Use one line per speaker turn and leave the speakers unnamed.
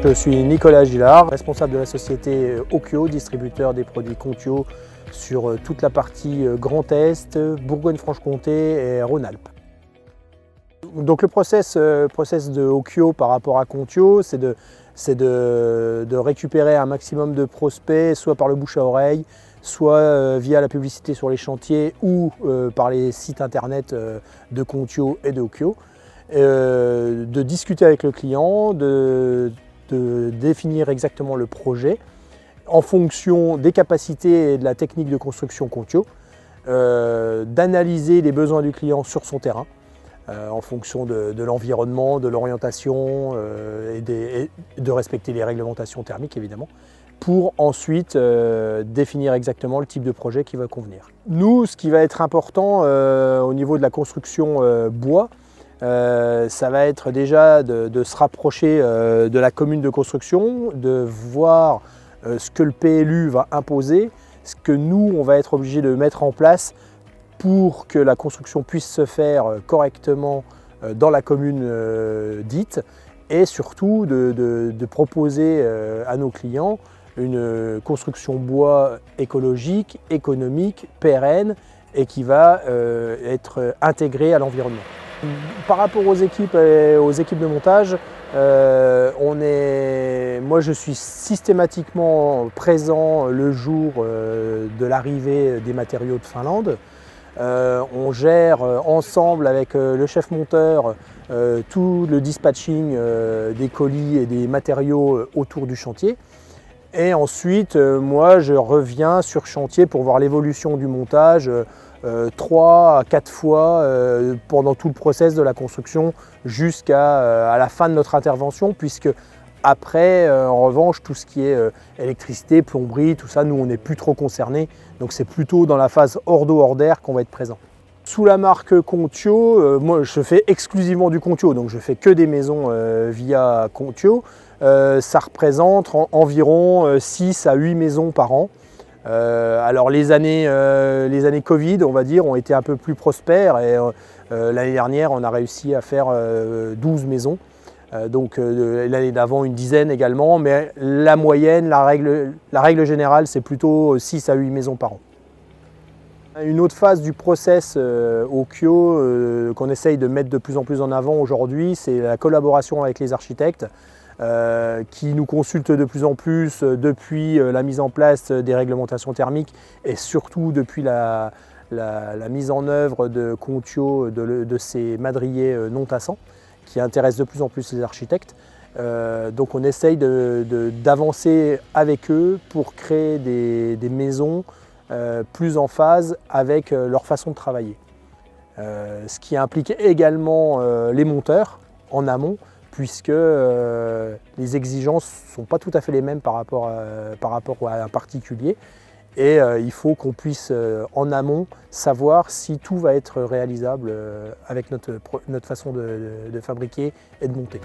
Je suis Nicolas Gillard, responsable de la société Okyo, distributeur des produits Contio sur toute la partie Grand Est, Bourgogne-Franche-Comté et Rhône-Alpes. Donc le process de Okyo par rapport à Contio, c'est de récupérer un maximum de prospects, soit par le bouche à oreille, soit via la publicité sur les chantiers ou par les sites internet de Contio et de Okyo. De discuter avec le client, de définir exactement le projet en fonction des capacités et de la technique de construction Contio, d'analyser les besoins du client sur son terrain en fonction de l'environnement, de l'orientation et de respecter les réglementations thermiques évidemment, pour ensuite définir exactement le type de projet qui va convenir. Nous, ce qui va être important au niveau de la construction bois, ça va être déjà de se rapprocher de la commune de construction, de voir ce que le PLU va imposer, ce que nous, on va être obligé de mettre en place pour que la construction puisse se faire correctement dans la commune dite, et surtout de proposer à nos clients une construction bois écologique, économique, pérenne et qui va être intégrée à l'environnement. Par rapport aux équipes de montage, moi je suis systématiquement présent le jour de l'arrivée des matériaux de Finlande. On gère ensemble avec le chef monteur tout le dispatching des colis et des matériaux autour du chantier. Et ensuite, moi je reviens sur chantier pour voir l'évolution du montage 3 à 4 fois pendant tout le process de la construction jusqu'à la fin de notre intervention, puisque après, en revanche, tout ce qui est électricité, plomberie, tout ça, nous on n'est plus trop concernés, donc c'est plutôt dans la phase hors d'eau, hors d'air qu'on va être présent. Sous la marque Contio, moi je fais exclusivement du Contio, donc je fais que des maisons via Contio. Ça représente environ 6 à 8 maisons par an. Alors les années Covid, on va dire, ont été un peu plus prospères et l'année dernière, on a réussi à faire 12 maisons. Donc l'année d'avant, une dizaine également, mais la moyenne, la règle générale, c'est plutôt 6 à 8 maisons par an. Une autre phase du process Okyo qu'on essaye de mettre de plus en plus en avant aujourd'hui, c'est la collaboration avec les architectes. Qui nous consultent de plus en plus depuis la mise en place des réglementations thermiques et surtout depuis la mise en œuvre de Contio, de ces madriers non tassants qui intéressent de plus en plus les architectes. Donc on essaye d'avancer avec eux pour créer des maisons plus en phase avec leur façon de travailler. Ce qui implique également les monteurs en amont, puisque les exigences ne sont pas tout à fait les mêmes par rapport à un particulier. Et il faut qu'on puisse en amont savoir si tout va être réalisable avec notre façon de fabriquer et de monter.